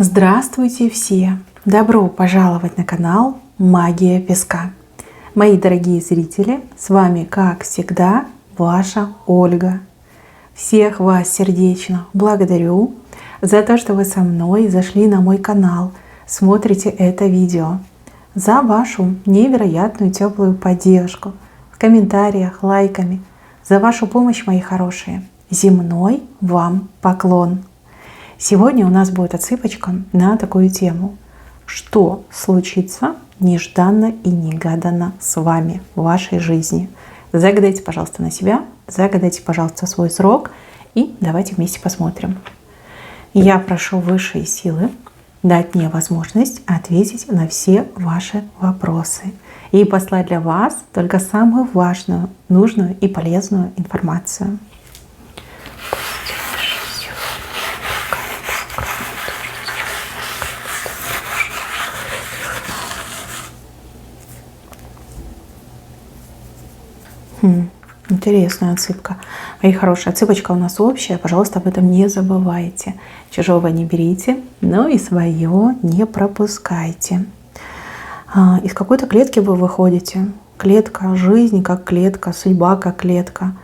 Здравствуйте все! Добро пожаловать на канал Магия Песка. Мои дорогие зрители, с вами, как всегда, ваша Ольга. Всех вас сердечно благодарю за то, что вы со мной зашли на мой канал, смотрите это видео, за вашу невероятную теплую поддержку в комментариях, лайками, за вашу помощь, мои хорошие. Земной вам поклон! Сегодня у нас будет отсыпочка на такую тему. Что случится нежданно и негаданно с вами в вашей жизни? Загадайте, пожалуйста, на себя, загадайте, пожалуйста, свой срок и давайте вместе посмотрим. Я прошу высшие силы дать мне возможность ответить на все ваши вопросы и послать для вас только самую важную, нужную и полезную информацию. Интересная отсыпка. Мои хорошие, отсыпочка у нас общая. Пожалуйста, об этом не забывайте. Чужого не берите, но и свое не пропускайте. Из какой-то клетки вы выходите. Клетка, жизнь как клетка, судьба как клетка,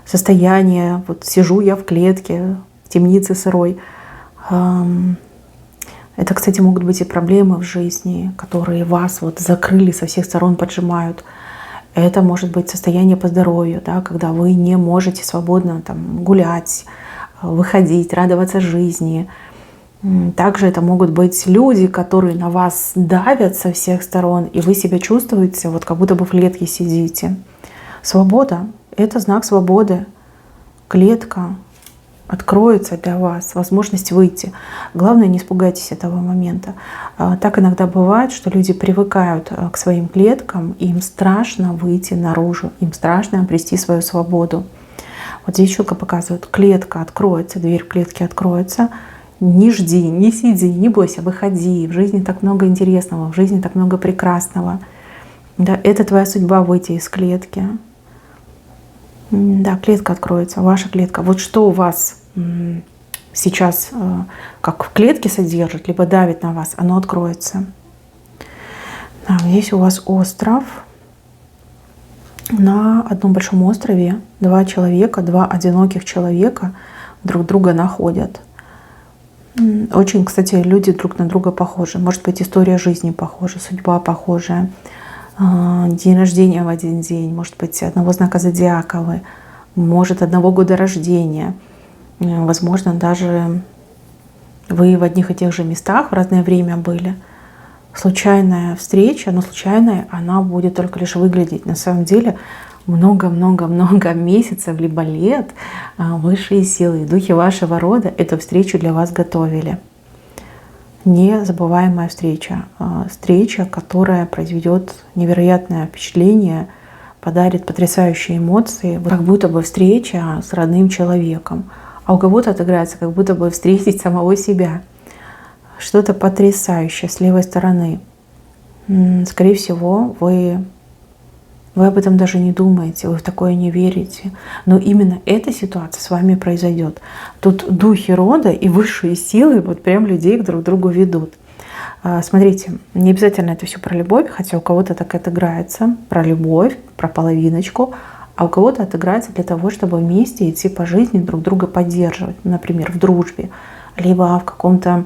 состояние. Вот сижу я в клетке, в темнице сырой. Это, кстати, могут быть и проблемы в жизни, которые вас вот закрыли, со всех сторон поджимают. Это может быть состояние по здоровью, да, когда вы не можете свободно там, гулять, выходить, радоваться жизни. Также это могут быть люди, которые на вас давят со всех сторон, и вы себя чувствуете, вот как будто бы в клетке сидите. Свобода — это знак свободы. Клетка откроется для вас, возможность выйти. Главное, не испугайтесь этого момента. Так иногда бывает, что люди привыкают к своим клеткам, и им страшно выйти наружу, им страшно обрести свою свободу. Вот здесь четко показывают, клетка откроется, дверь клетки откроется. Не жди, не сиди, не бойся, выходи. В жизни так много интересного, в жизни так много прекрасного. Да, это твоя судьба — выйти из клетки. Да, клетка откроется, ваша клетка. Вот что у вас сейчас как в клетке содержит, либо давит на вас, оно откроется. Да, здесь у вас остров. На одном большом острове два человека, два одиноких человека друг друга находят. Очень, кстати, люди друг на друга похожи. Может быть, история жизни похожа, судьба похожая. День рождения в один день, может быть, одного знака зодиака вы, может, одного года рождения. Возможно, даже вы в одних и тех же местах в разное время были. Случайная встреча, но случайная она будет только лишь выглядеть. На самом деле много-много-много месяцев либо лет высшие силы и духи вашего рода эту встречу для вас готовили. Незабываемая встреча. Встреча, которая произведет невероятное впечатление, подарит потрясающие эмоции, как будто бы встреча с родным человеком. А у кого-то отыграется, как будто бы встретить самого себя. Что-то потрясающее с левой стороны. Скорее всего, вы об этом даже не думаете, вы в такое не верите. Но именно эта ситуация с вами произойдет. Тут духи рода и высшие силы вот прям людей друг к другу ведут. Смотрите, не обязательно это все про любовь, хотя у кого-то так отыграется, про любовь, про половиночку, а у кого-то отыграется для того, чтобы вместе идти по жизни, друг друга поддерживать, например, в дружбе, либо в каком-то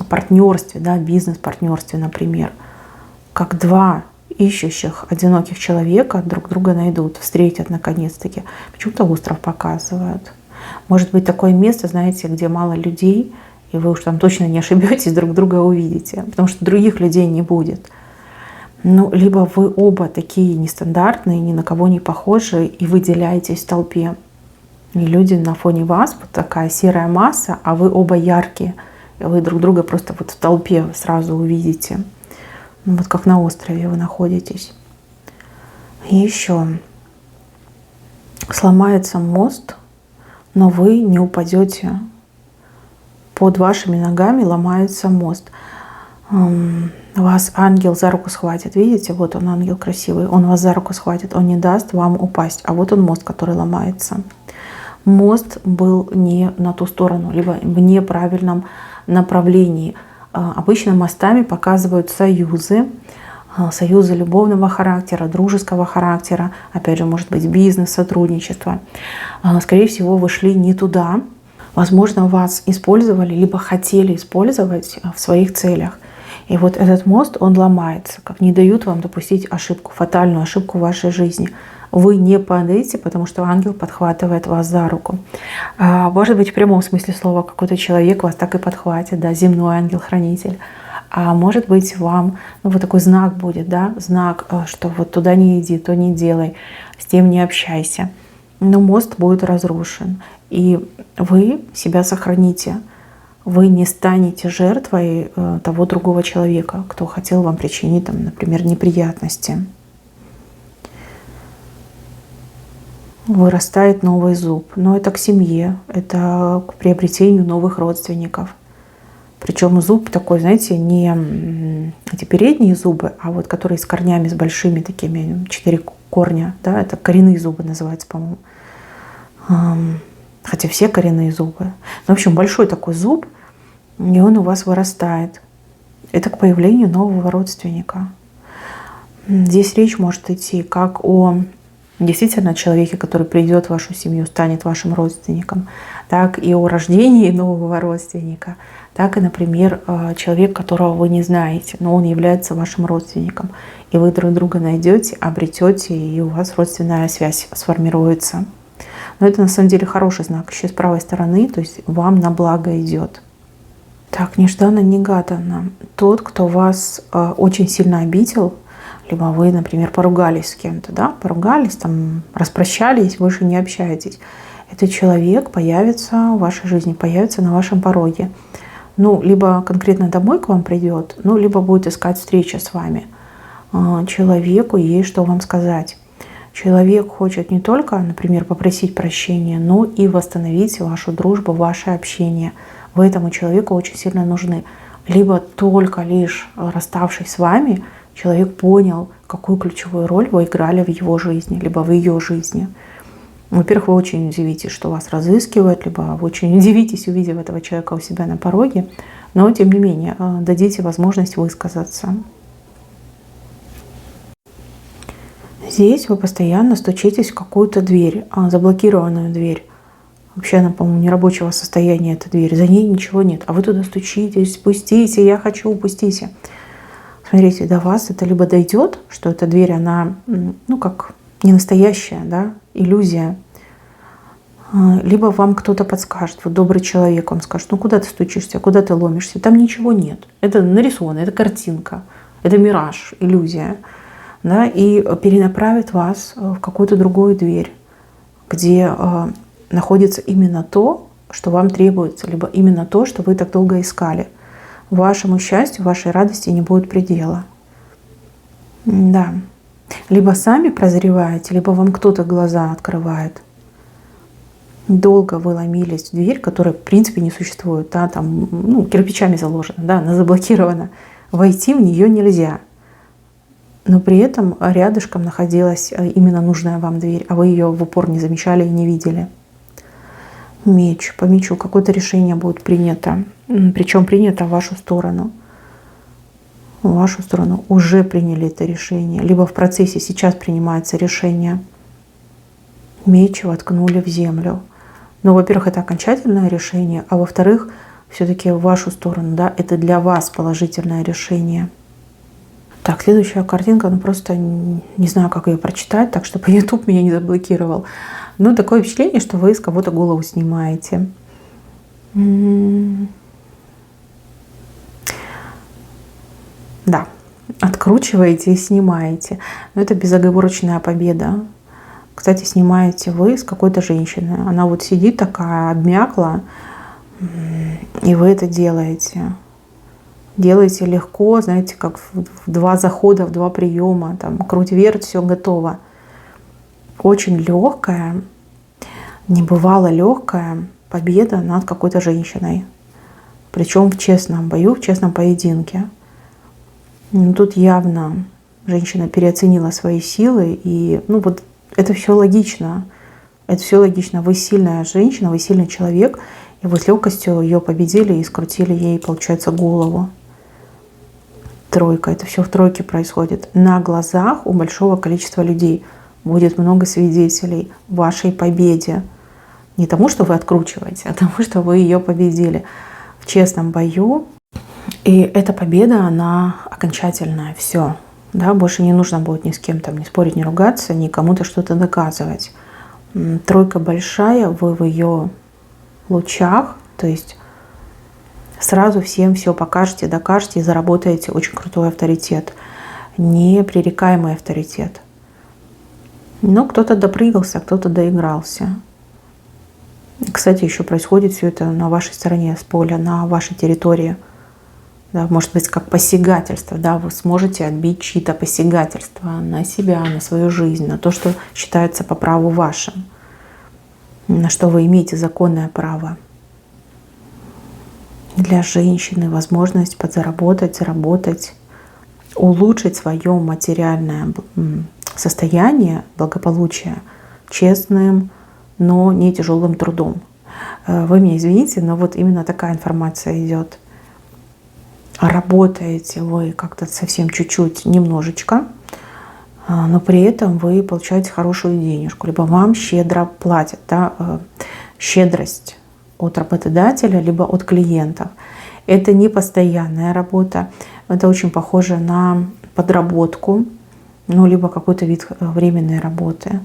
партнерстве, да, бизнес-партнерстве, например, как два ищущих одиноких человека друг друга найдут, встретят наконец-таки. Почему-то остров показывают. Может быть такое место, знаете, где мало людей, и вы уж там точно не ошибетесь, друг друга увидите, потому что других людей не будет. Ну, либо вы оба такие нестандартные, ни на кого не похожие, и выделяетесь в толпе. И люди на фоне вас, вот такая серая масса, а вы оба яркие. И вы друг друга просто вот в толпе сразу увидите. Вот как на острове вы находитесь. И еще сломается мост, но вы не упадете. Под вашими ногами ломается мост. Вас ангел за руку схватит. Видите, вот он, ангел красивый. Он вас за руку схватит, он не даст вам упасть. А вот он мост, который ломается. Мост был не на ту сторону, либо в неправильном направлении. Обычно мостами показывают союзы, союзы любовного характера, дружеского характера, опять же, может быть, бизнес, сотрудничество. Скорее всего, вы шли не туда. Возможно, вас использовали, либо хотели использовать в своих целях. И вот этот мост, он ломается, как не дают вам допустить ошибку, фатальную ошибку в вашей жизни. Вы не падаете, потому что ангел подхватывает вас за руку. Может быть, в прямом смысле слова какой-то человек вас так и подхватит, да, земной ангел-хранитель. А может быть, вам, вот такой знак будет, да, знак, что вот туда не иди, то не делай, с тем не общайся. Но мост будет разрушен, и вы себя сохраните. Вы не станете жертвой того другого человека, кто хотел вам причинить, там, например, неприятности. Вырастает новый зуб. Но это к семье, это к приобретению новых родственников. Причем зуб такой, знаете, не эти передние зубы, а вот которые с корнями, с большими такими, 4 корня, да, это коренные зубы называются, по-моему. Хотя все коренные зубы. В общем, большой такой зуб, и он у вас вырастает. Это к появлению нового родственника. Здесь речь может идти как о действительно человеке, который придет в вашу семью, станет вашим родственником, так и о рождении нового родственника, так и, например, человек, которого вы не знаете, но он является вашим родственником. И вы друг друга найдете, обретете, и у вас родственная связь сформируется. Но это на самом деле хороший знак еще с правой стороны, то есть вам на благо идет. Так, нежданно-негаданно. Тот, кто вас очень сильно обидел, либо вы, например, поругались с кем-то, да, поругались, там, распрощались, больше не общаетесь. Этот человек появится в вашей жизни, появится на вашем пороге. Ну, либо конкретно домой к вам придет, ну, либо будет искать встречи с вами. Человеку есть что вам сказать. Человек хочет не только, например, попросить прощения, но и восстановить вашу дружбу, ваше общение. Вы этому человеку очень сильно нужны. Либо только лишь расставшись с вами, человек понял, какую ключевую роль вы играли в его жизни, либо в ее жизни. Во-первых, вы очень удивитесь, что вас разыскивают, либо вы очень удивитесь, увидев этого человека у себя на пороге, но тем не менее дадите возможность высказаться. Здесь вы постоянно стучитесь в какую-то дверь, заблокированную дверь. Вообще она, по-моему, нерабочего состояния, эта дверь. За ней ничего нет. А вы туда стучитесь, пустите, я хочу, пустите. Смотрите, до вас это либо дойдет, что эта дверь, она, ну, как не настоящая, да, иллюзия. Либо вам кто-то подскажет, вот добрый человек, он скажет, ну куда ты стучишься, куда ты ломишься, там ничего нет. Это нарисовано, это картинка, это мираж, иллюзия. Да, и перенаправит вас в какую-то другую дверь, где находится именно то, что вам требуется, либо именно то, что вы так долго искали. Вашему счастью, вашей радости не будет предела. Да. Либо сами прозреваете, либо вам кто-то глаза открывает. Долго вы ломились в дверь, которая в принципе не существует, да, там, ну, кирпичами заложена, да, она заблокирована. Войти в нее нельзя. Но при этом рядышком находилась именно нужная вам дверь, а вы ее в упор не замечали и не видели. Меч, по мечу какое-то решение будет принято, причем принято в вашу сторону. В вашу сторону уже приняли это решение, либо в процессе сейчас принимается решение. Меч воткнули в землю. Но, во-первых, это окончательное решение, а во-вторых, все-таки в вашу сторону, да, это для вас положительное решение. Так, следующая картинка, ну просто не знаю, как ее прочитать, так чтобы YouTube меня не заблокировал. Но такое впечатление, что вы с кого-то голову снимаете. Да, откручиваете и снимаете. Но это безоговорочная победа. Кстати, снимаете вы с какой-то женщиной. Она вот сидит такая, обмякла, и вы это делаете. Делаете легко, знаете, как в 2 захода, в 2 приема. Там, круть-верть, все готово. Очень легкая, небывало легкая победа над какой-то женщиной. Причем в честном бою, в честном поединке. Но тут явно женщина переоценила свои силы. И ну, вот это все логично. Это все логично. Вы сильная женщина, вы сильный человек. и вы с легкостью ее победили и скрутили ей, получается, голову. Тройка. Это все в тройке происходит. На глазах у большого количества людей будет много свидетелей вашей победе. Не тому, что вы откручиваете, а тому, что вы ее победили в честном бою. И эта победа, она окончательная. Все. Да, больше не нужно будет ни с кем там не спорить, не ругаться, ни кому-то что-то доказывать. Тройка большая, вы в ее лучах, то есть сразу всем все покажете, докажете и заработаете очень крутой авторитет, непререкаемый авторитет. Но кто-то допрыгался, кто-то доигрался. Кстати, еще происходит все это на вашей стороне с поля, на вашей территории. Да, может быть, как посягательство. Да, вы сможете отбить чьи-то посягательства на себя, на свою жизнь, на то, что считается по праву вашим, на что вы имеете законное право. Для женщины возможность подзаработать, заработать, улучшить свое материальное состояние, благополучие честным, но не тяжелым трудом. Вы меня извините, но вот именно такая информация идет. Работаете вы как-то совсем чуть-чуть, немножечко, но при этом вы получаете хорошую денежку, либо вам щедро платят, да, щедрость от работодателя, либо от клиентов. Это не постоянная работа, это очень похоже на подработку, ну, либо какой-то вид временной работы.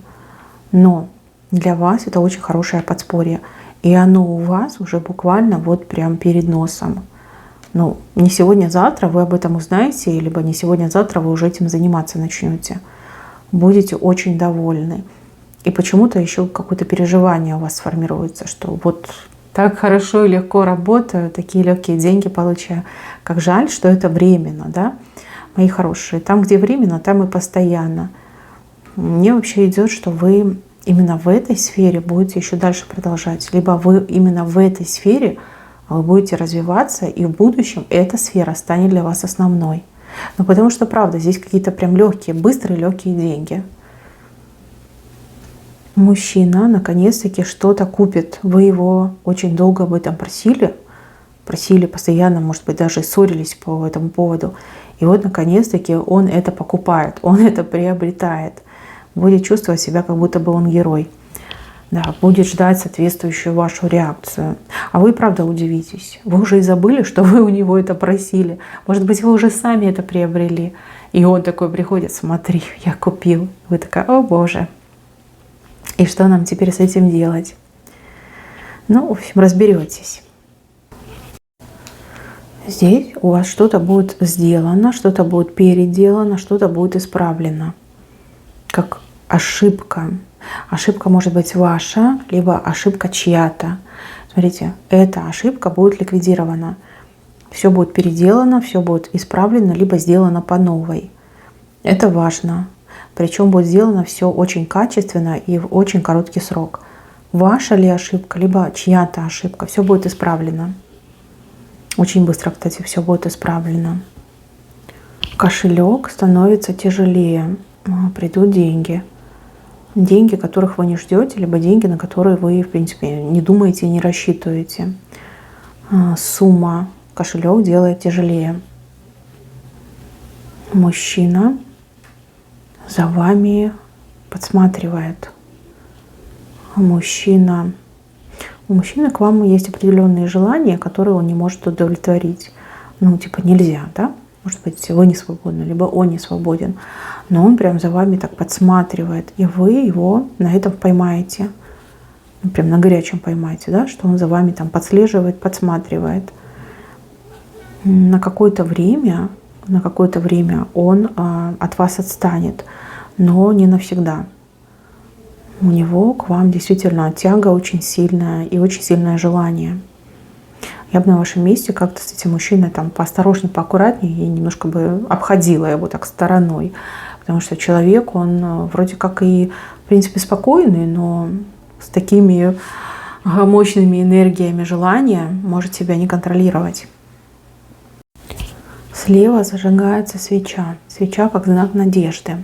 Но для вас это очень хорошее подспорье, и оно у вас уже буквально вот прям перед носом. Ну, не сегодня-завтра вы об этом узнаете, либо не сегодня-завтра вы уже этим заниматься начнете. Будете очень довольны. И почему-то еще какое-то переживание у вас сформируется, что вот так хорошо и легко работаю, такие легкие деньги получаю. Как жаль, что это временно, да, мои хорошие. Там, где временно, там и постоянно. Мне вообще идет, что вы именно в этой сфере будете еще дальше продолжать. Либо вы именно в этой сфере вы будете развиваться, и в будущем эта сфера станет для вас основной. Ну, потому что, правда, здесь какие-то прям легкие, быстрые, легкие деньги. Мужчина наконец-таки что-то купит. Вы его очень долго об этом просили постоянно, может быть, даже ссорились по этому поводу. И вот наконец-таки он это покупает, он это приобретает. Будет чувствовать себя, как будто бы он герой. Да, будет ждать соответствующую вашу реакцию. А вы, правда, удивитесь. Вы уже и забыли, что вы у него это просили. Может быть, вы уже сами это приобрели. И он такой приходит: смотри, я купил. Вы такая: о боже. И что нам теперь с этим делать? Ну, в общем, разберетесь. Здесь у вас что-то будет сделано, что-то будет переделано, что-то будет исправлено. Как ошибка. Ошибка может быть ваша, либо ошибка чья-то. Смотрите, эта ошибка будет ликвидирована. Все будет переделано, все будет исправлено, либо сделано по новой. Это важно. Причем будет сделано все очень качественно и в очень короткий срок. Ваша ли ошибка, либо чья-то ошибка, все будет исправлено. Очень быстро, кстати, все будет исправлено. Кошелек становится тяжелее. Придут деньги. Деньги, которых вы не ждете, либо деньги, на которые вы, в принципе, не думаете и не рассчитываете. Сумма. Кошелек делает тяжелее. Мужчина за вами подсматривает. У мужчины к вам есть определенные желания, которые он не может удовлетворить. Ну, типа нельзя, да? Может быть, вы не свободны, либо он не свободен. Но он прям за вами так подсматривает, и вы его на этом поймаете. Прям на горячем поймаете, да? Что он за вами там подслеживает, подсматривает. На какое-то время он от вас отстанет, но не навсегда. У него к вам действительно тяга очень сильная и очень сильное желание. Я бы на вашем месте как-то с этим мужчиной там поосторожнее, поаккуратнее и немножко бы обходила его так стороной. Потому что человек, он вроде как и, в принципе, спокойный, но с такими мощными энергиями желания может себя не контролировать. Слева зажигается свеча. Свеча как знак надежды.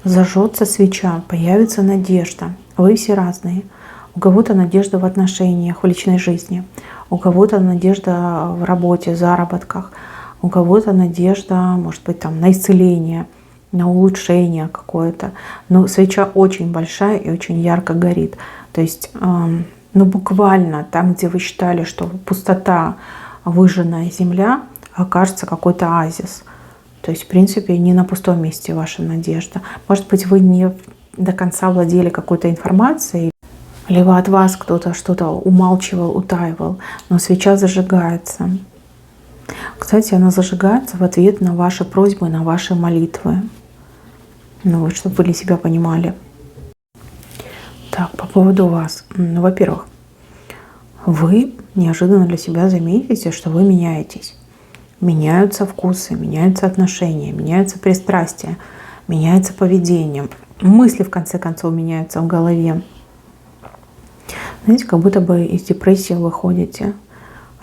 Зажжется свеча, появится надежда. Вы все разные. У кого-то надежда в отношениях, в личной жизни. У кого-то надежда в работе, в заработках. У кого-то надежда, может быть, там, на исцеление, на улучшение какое-то. Но свеча очень большая и очень ярко горит. То есть, ну буквально там, где вы считали, что пустота, выжженная земля, окажется какой-то оазис. То есть, в принципе, не на пустом месте ваша надежда. Может быть, вы не до конца владели какой-то информацией, либо от вас кто-то что-то умалчивал, утаивал, но свеча зажигается. Кстати, она зажигается в ответ на ваши просьбы, на ваши молитвы. Ну вот, чтобы вы для себя понимали. Так, по поводу вас. Ну, во-первых, вы неожиданно для себя заметите, что вы меняетесь. Меняются вкусы, меняются отношения, меняются пристрастия, меняется поведение. Мысли, в конце концов, меняются в голове. Знаете, как будто бы из депрессии выходите,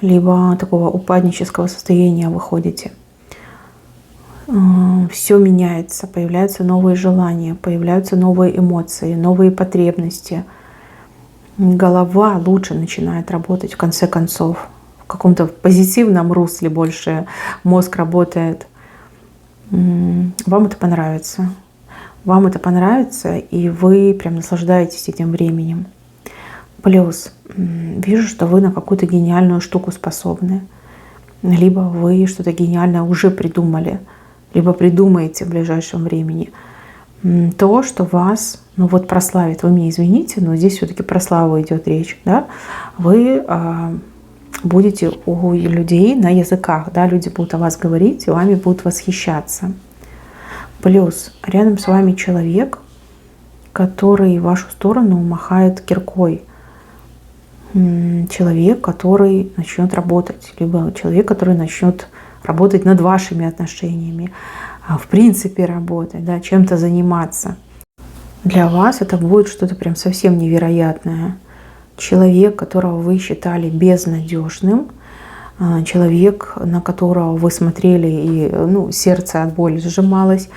либо такого упаднического состояния выходите. Все меняется, появляются новые желания, появляются новые эмоции, новые потребности. Голова лучше начинает работать в конце концов. В каком-то позитивном русле больше мозг работает. Вам это понравится. Вам это понравится, и вы прям наслаждаетесь этим временем. Плюс вижу, что вы на какую-то гениальную штуку способны. Либо вы что-то гениальное уже придумали, либо придумаете в ближайшем времени. То, что вас, ну вот, прославит. Вы меня извините, но здесь все-таки про славу идет речь. Да? Вы будете у людей на языках. Да? Люди будут о вас говорить, и вами будут восхищаться. Плюс рядом с вами человек, который в вашу сторону махает киркой. Человек, который начнет работать, либо человек, который начнет работать над вашими отношениями, в принципе работать, да, чем-то заниматься. Для вас это будет что-то прям совсем невероятное. Человек, которого вы считали безнадежным, человек, на которого вы смотрели и сердце от боли сжималось,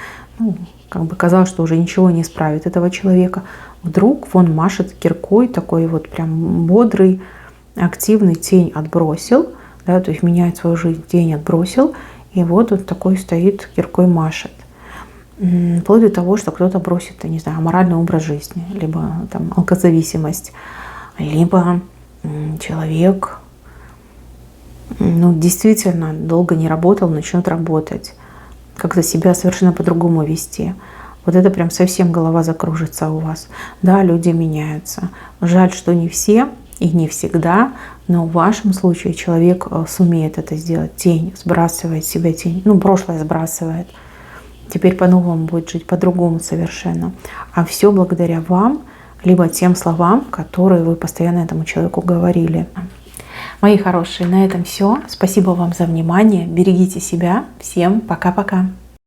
как бы казалось, что уже ничего не исправит этого человека. Вдруг он машет киркой, такой вот прям бодрый, активный, тень отбросил, да, то есть меняет свою жизнь, тень отбросил, и вот он такой стоит, киркой машет. Вплоть до того, что кто-то бросит, не знаю, аморальный образ жизни, либо там алкозависимость, либо человек действительно долго не работал, начнет работать, как-то себя совершенно по-другому вести. Вот это прям совсем голова закружится у вас. Да, люди меняются. Жаль, что не все и не всегда, но в вашем случае человек сумеет это сделать. Тень сбрасывает с себя тень. Прошлое сбрасывает. Теперь по-новому будет жить, по-другому совершенно. А все благодаря вам, либо тем словам, которые вы постоянно этому человеку говорили. Мои хорошие, на этом все. Спасибо вам за внимание. Берегите себя. Всем пока-пока.